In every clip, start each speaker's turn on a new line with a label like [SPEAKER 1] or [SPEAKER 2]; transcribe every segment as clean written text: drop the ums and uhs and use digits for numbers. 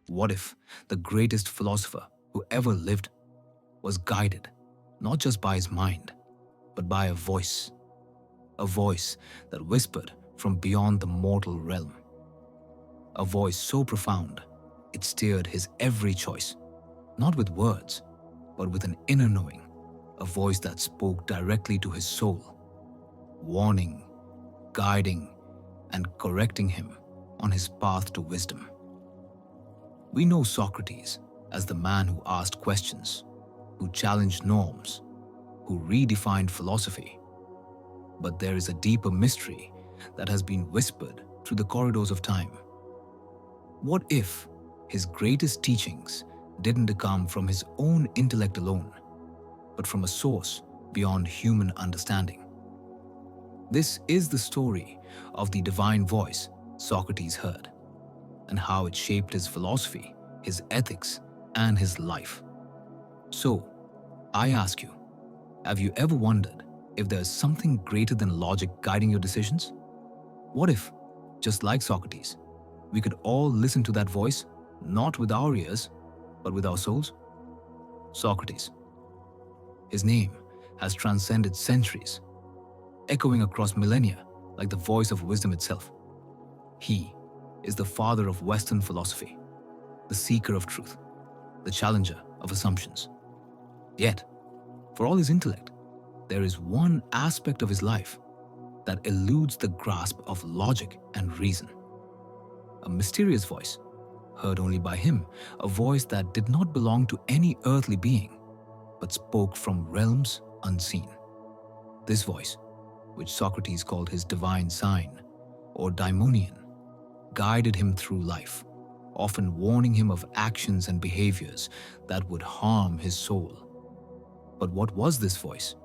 [SPEAKER 1] What if the greatest philosopher who ever lived was guided not just by his mind, but by a voice that whispered from beyond the mortal realm, a voice so profound it steered his every choice, not with words, but with an inner knowing, a voice that spoke directly to his soul, warning, guiding, and correcting him on his path to wisdom. We know Socrates as the man who asked questions, who challenged norms, who redefined philosophy. But there is a deeper mystery that has been whispered through the corridors of time. What if his greatest teachings didn't come from his own intellect alone, but from a source beyond human understanding? This is the story of the divine voice Socrates heard, and how it shaped his philosophy, his ethics, and his life. So, I ask you, have you ever wondered if there's something greater than logic guiding your decisions? What if, just like Socrates, we could all listen to that voice, not with our ears, but with our souls? Socrates. His name has transcended centuries, echoing across millennia like the voice of wisdom itself. He is the father of Western philosophy, the seeker of truth, the challenger of assumptions. Yet, for all his intellect, there is one aspect of his life that eludes the grasp of logic and reason. A mysterious voice, heard only by him, a voice that did not belong to any earthly being, but spoke from realms unseen. This voice, which Socrates called his divine sign, or Daimonion, guided him through life, often warning him of actions and behaviors that would harm his soul. But what was this voice?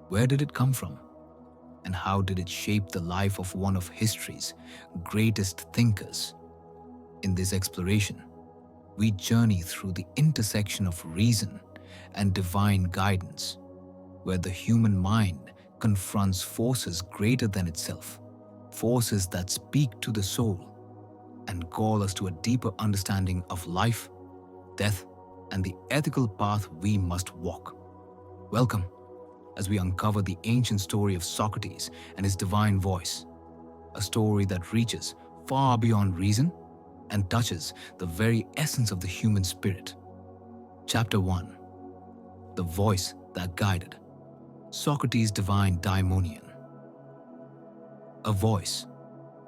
[SPEAKER 1] Where did it come from? And how did it shape the life of one of history's greatest thinkers? In this exploration, we journey through the intersection of reason and divine guidance, where the human mind confronts forces greater than itself, forces that speak to the soul and call us to a deeper understanding of life, death, and the ethical path we must walk. Welcome as we uncover the ancient story of Socrates and his divine voice, a story that reaches far beyond reason and touches the very essence of the human spirit. Chapter 1. The Voice That Guided. Socrates' Divine Daimonion. A voice,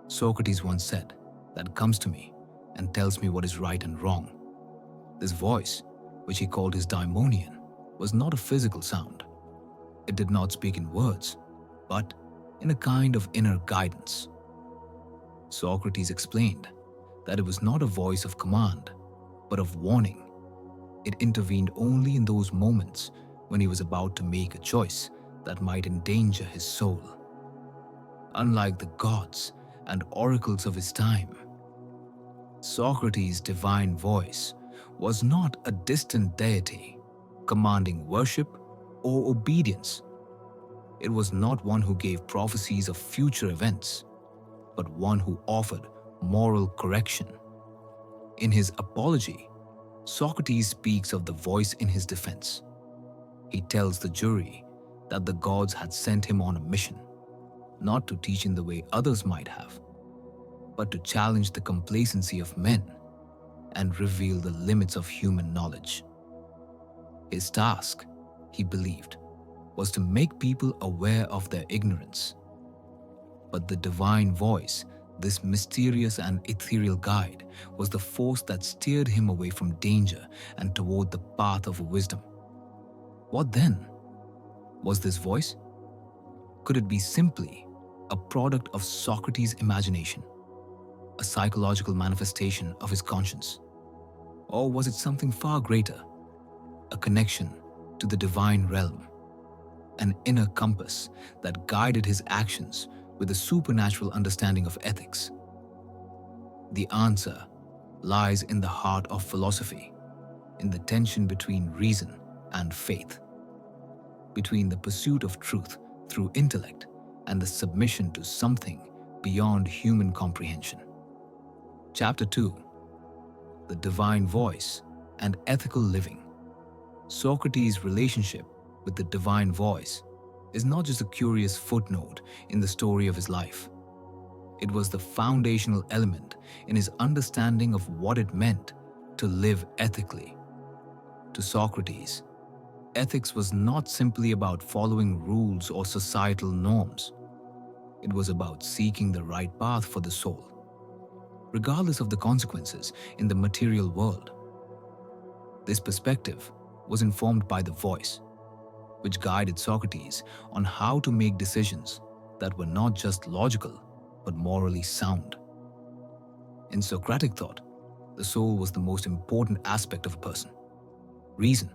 [SPEAKER 1] Socrates once said, that comes to me and tells me what is right and wrong. This voice, which he called his Daimonion, was not a physical sound. It did not speak in words, but in a kind of inner guidance. Socrates explained that it was not a voice of command, but of warning. It intervened only in those moments when he was about to make a choice that might endanger his soul. Unlike the gods and oracles of his time, Socrates' divine voice was not a distant deity commanding worship or obedience. It was not one who gave prophecies of future events, but one who offered moral correction. In his apology, Socrates speaks of the voice in his defense. He tells the jury that the gods had sent him on a mission, not to teach in the way others might have, but to challenge the complacency of men and reveal the limits of human knowledge. His task, he believed, was to make people aware of their ignorance. But the divine voice, this mysterious and ethereal guide, was the force that steered him away from danger and toward the path of wisdom. What then? Was this voice? Could it be simply a product of Socrates' imagination, a psychological manifestation of his conscience? Or was it something far greater, a connection to the divine realm, an inner compass that guided his actions with a supernatural understanding of ethics? The answer lies in the heart of philosophy, in the tension between reason and faith, between the pursuit of truth through intellect and the submission to something beyond human comprehension. Chapter 2. the divine voice, and ethical living. Socrates' relationship with the divine voice is not just a curious footnote in the story of his life. It was the foundational element in his understanding of what it meant to live ethically. To Socrates, ethics was not simply about following rules or societal norms. It was about seeking the right path for the soul, regardless of the consequences in the material world. This perspective was informed by the voice, which guided Socrates on how to make decisions that were not just logical but morally sound. In Socratic thought, the soul was the most important aspect of a person. Reason,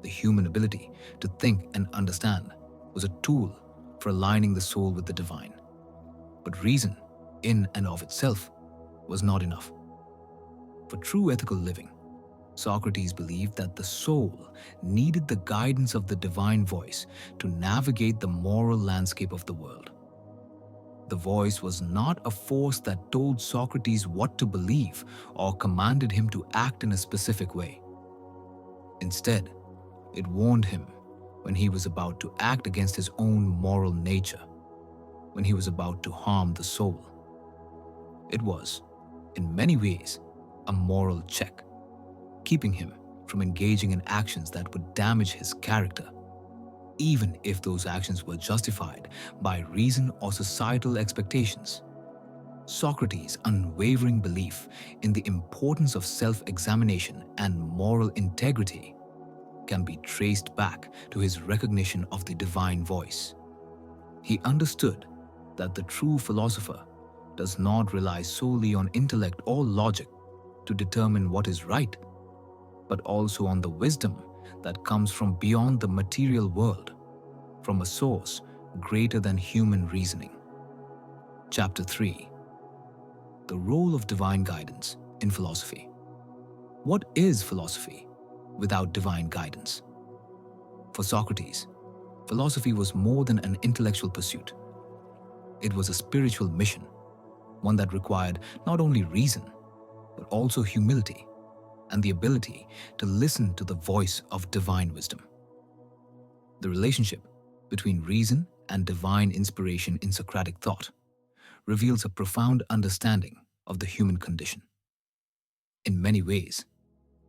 [SPEAKER 1] the human ability to think and understand, was a tool for aligning the soul with the divine. But reason, in and of itself, was not enough. For true ethical living, Socrates believed that the soul needed the guidance of the divine voice to navigate the moral landscape of the world. The voice was not a force that told Socrates what to believe or commanded him to act in a specific way. Instead, it warned him when he was about to act against his own moral nature, when he was about to harm the soul. It was, in many ways, a moral check, keeping him from engaging in actions that would damage his character, even if those actions were justified by reason or societal expectations. Socrates' unwavering belief in the importance of self-examination and moral integrity can be traced back to his recognition of the divine voice. He understood that the true philosopher does not rely solely on intellect or logic to determine what is right, but also on the wisdom that comes from beyond the material world, from a source greater than human reasoning. Chapter 3. The role of divine guidance in philosophy. What is philosophy without divine guidance? For Socrates, philosophy was more than an intellectual pursuit. It was a spiritual mission, one that required not only reason, but also humility and the ability to listen to the voice of divine wisdom. The relationship between reason and divine inspiration in Socratic thought reveals a profound understanding of the human condition. In many ways,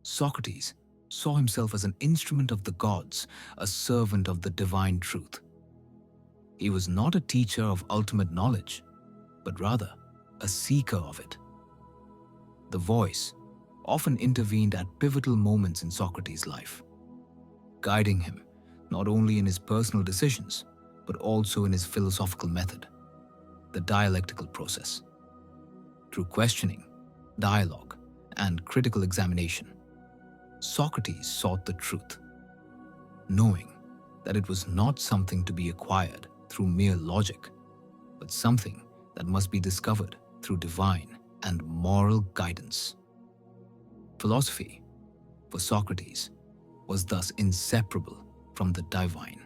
[SPEAKER 1] Socrates saw himself as an instrument of the gods, a servant of the divine truth. He was not a teacher of ultimate knowledge, but rather a seeker of it. The voice often intervened at pivotal moments in Socrates' life, guiding him not only in his personal decisions, but also in his philosophical method, the dialectical process. Through questioning, dialogue, and critical examination, Socrates sought the truth, knowing that it was not something to be acquired through mere logic, but something that must be discovered through divine and moral guidance. Philosophy, for Socrates, was thus inseparable from the divine.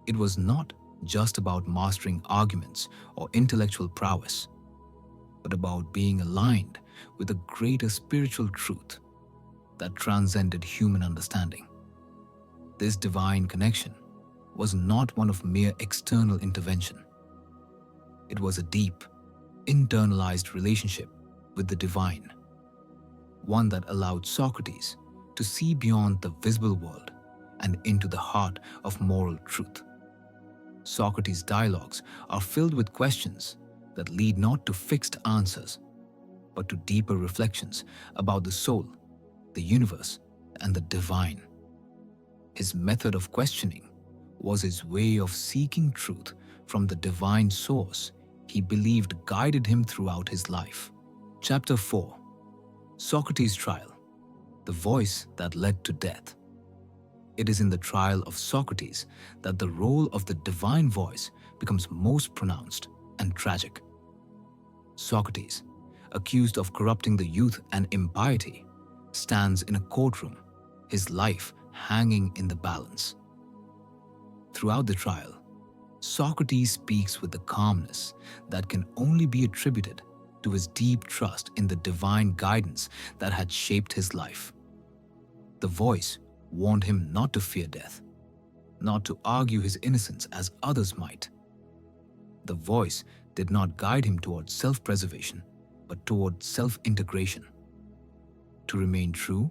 [SPEAKER 1] It was not just about mastering arguments or intellectual prowess, but about being aligned with a greater spiritual truth that transcended human understanding. This divine connection was not one of mere external intervention. It was a deep, internalized relationship with the divine, one that allowed Socrates to see beyond the visible world and into the heart of moral truth. Socrates' dialogues are filled with questions that lead not to fixed answers, but to deeper reflections about the soul, the universe, and the divine. His method of questioning was his way of seeking truth from the divine source he believed guided him throughout his life. Chapter 4. Socrates' trial, the voice that led to death. It is in the trial of Socrates that the role of the divine voice becomes most pronounced and tragic. Socrates, accused of corrupting the youth and impiety, stands in a courtroom, his life hanging in the balance. Throughout the trial, Socrates speaks with the calmness that can only be attributed to his deep trust in the divine guidance that had shaped his life. The voice warned him not to fear death, not to argue his innocence as others might. The voice did not guide him towards self-preservation, but toward self-integration, to remain true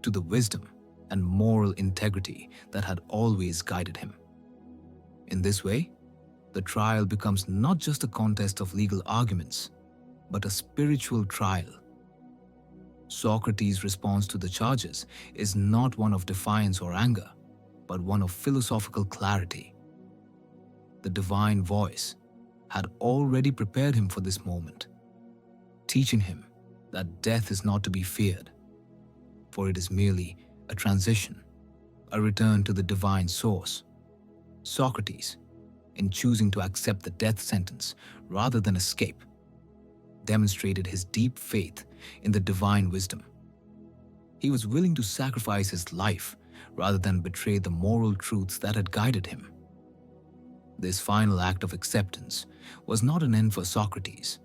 [SPEAKER 1] to the wisdom and moral integrity that had always guided him. In this way, the trial becomes not just a contest of legal arguments, but a spiritual trial. Socrates' response to the charges is not one of defiance or anger, but one of philosophical clarity. The divine voice had already prepared him for this moment, teaching him that death is not to be feared, for it is merely a transition, a return to the divine source. Socrates, in choosing to accept the death sentence rather than escape, demonstrated his deep faith in the divine wisdom. He was willing to sacrifice his life rather than betray the moral truths that had guided him. This final act of acceptance was not an end for Socrates,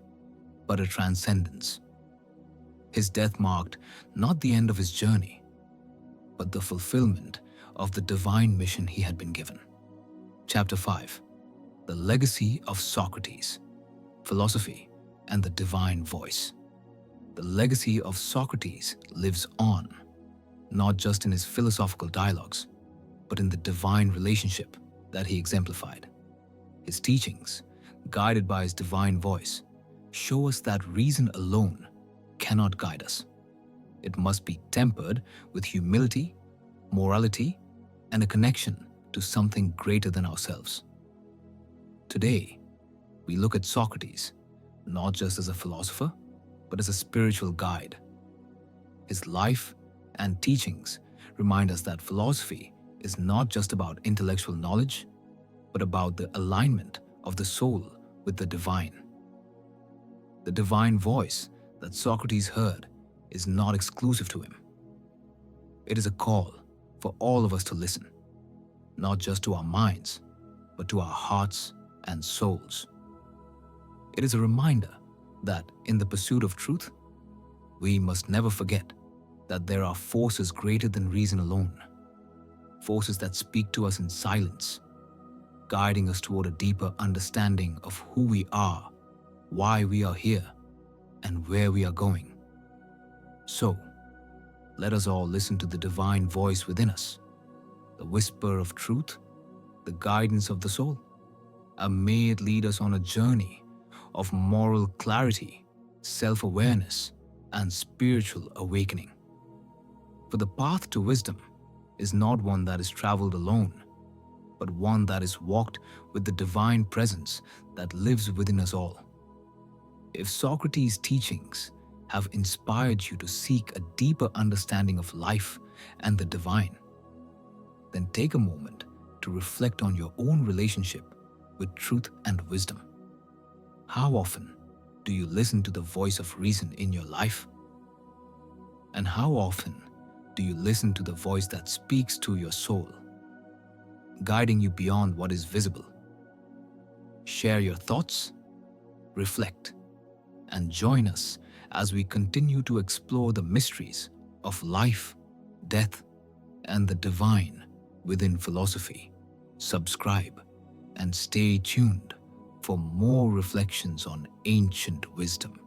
[SPEAKER 1] but a transcendence. His death marked not the end of his journey, but the fulfillment of the divine mission he had been given. Chapter 5: The Legacy of Socrates, Philosophy and the Divine Voice. The legacy of Socrates lives on, not just in his philosophical dialogues, but in the divine relationship that he exemplified. His teachings, guided by his divine voice, show us that reason alone cannot guide us. It must be tempered with humility, morality, and a connection to something greater than ourselves. Today, we look at Socrates not just as a philosopher, but as a spiritual guide. His life and teachings remind us that philosophy is not just about intellectual knowledge, but about the alignment of the soul with the divine. The divine voice that Socrates heard is not exclusive to him. It is a call for all of us to listen, not just to our minds, but to our hearts and souls. It is a reminder that in the pursuit of truth, we must never forget that there are forces greater than reason alone, forces that speak to us in silence, guiding us toward a deeper understanding of who we are, why we are here, and where we are going. So, let us all listen to the divine voice within us, the whisper of truth, the guidance of the soul, and may it lead us on a journey of moral clarity, self-awareness, and spiritual awakening. For the path to wisdom is not one that is traveled alone, but one that is walked with the divine presence that lives within us all. If Socrates' teachings have inspired you to seek a deeper understanding of life and the divine, then take a moment to reflect on your own relationship with truth and wisdom. How often do you listen to the voice of reason in your life? And how often do you listen to the voice that speaks to your soul, guiding you beyond what is visible? Share your thoughts, reflect, and join us as we continue to explore the mysteries of life, death, and the divine within philosophy. Subscribe and stay tuned for more reflections on ancient wisdom.